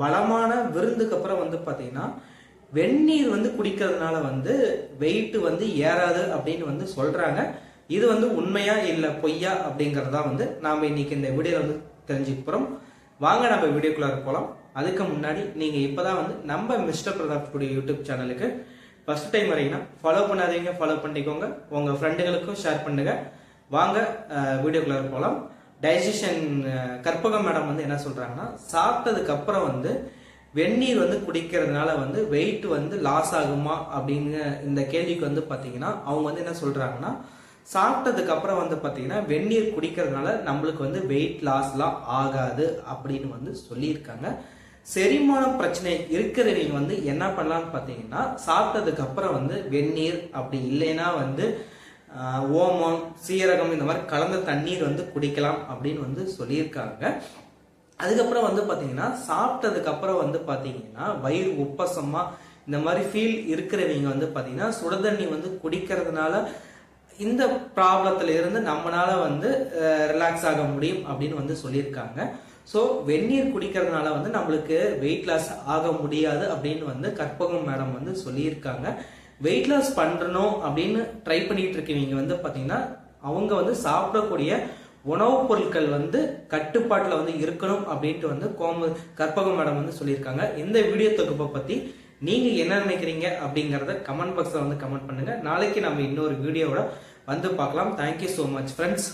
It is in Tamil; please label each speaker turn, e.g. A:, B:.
A: பலமான விருந்துக்கு அப்புறம் வந்து பாத்தீங்கன்னா வெந்நீர் வந்து குடிக்கிறதுனால வந்து வெயிட் வந்து ஏறாது அப்படின்னு வந்து சொல்றாங்க. இது வந்து உண்மையா இல்ல பொய்யா அப்படிங்கறதா வந்து நாம இன்னைக்கு இந்த வீடியோல வந்து தெரிஞ்சுக்க போறோம். வாங்க நம்ம வீடியோக்குள்ள போலாம். அதுக்கு முன்னாடி நீங்க இப்பதான் வந்து நம்ம மிஸ்டர் பிரதாப் கூடிய யூடியூப் சேனலுக்கு ஃபர்ஸ்ட் டைம் வரீங்கன்னா ஃபாலோ பண்ணாதீங்க, ஃபாலோ பண்ணிக்கோங்க. உங்க ஃப்ரெண்டுகளுக்கும் ஷேர் பண்ணுங்க. வாங்க வீடியோக்குள்ள போலாம். டைஜஷன் கற்பகம் மேடம் வந்து என்ன சொல்றாங்கன்னா, சாப்பிட்டதுக்கு அப்புறம் வந்து வெந்நீர் வந்து குடிக்கிறதுனால வந்து வெயிட் வந்து லாஸ் ஆகுமா அப்படின்னு இந்த கேள்விக்கு வந்து பாத்தீங்கன்னா அவங்க வந்து என்ன சொல்றாங்கன்னா, சாப்பிட்டதுக்கு அப்புறம் வந்து பாத்தீங்கன்னா வெந்நீர் குடிக்கிறதுனால நம்மளுக்கு வந்து வெயிட் லாஸ்லாம் ஆகாது அப்படின்னு வந்து சொல்லியிருக்காங்க. செரிமான பிரச்சனை இருக்கிறவங்க வந்து என்ன பண்ணலாம்னு பாத்தீங்கன்னா, சாப்பிட்டதுக்கு அப்புறம் வந்து வெந்நீர் அப்படி இல்லைன்னா வந்து ஓமம், சீரகம் இந்த மாதிரி கலந்த தண்ணீர் வந்து குடிக்கலாம் அப்படின்னு வந்து சொல்லியிருக்காங்க. அதுக்கப்புறம் வந்து பாத்தீங்கன்னா சாப்பிட்டதுக்கு அப்புறம் வந்து பாத்தீங்கன்னா வயிறு உப்பசமா இந்த மாதிரி ஃபீல் இருக்கிறவங்க வந்து பாத்தீங்கன்னா சுடுதண்ணி வந்து குடிக்கிறதுனால இந்த ப்ராப்ளத்துல இருந்து நம்மளால வந்து ரிலாக்ஸ் ஆக முடியும் அப்படின்னு வந்து சொல்லியிருக்காங்க. ஸோ வெந்நீர் குடிக்கிறதுனால வந்து நம்மளுக்கு வெயிட் லாஸ் ஆக முடியாது அப்படின்னு வந்து கற்பகம் மேடம் வந்து சொல்லியிருக்காங்க. வெயிட் லாஸ் பண்ணணும் அப்படின்னு ட்ரை பண்ணிட்டு இருக்கவங்க வந்து பாத்தீங்கன்னா அவங்க வந்து சாப்பிடக்கூடிய உணவுப் பொருட்கள் வந்து கட்டுப்பாட்டுல வந்து இருக்கணும் அப்படின்ட்டு வந்து கற்பகம் மேடம் வந்து சொல்லியிருக்காங்க. இந்த வீடியோ தொகுப்பை பத்தி நீங்க என்ன நினைக்கிறீங்க அப்படிங்கறத கமெண்ட் பாக்ஸ்ல வந்து கமெண்ட் பண்ணுங்க. நாளைக்கு நம்ம இன்னொரு வீடியோவோட வந்து பார்க்கலாம். Thank you so much friends.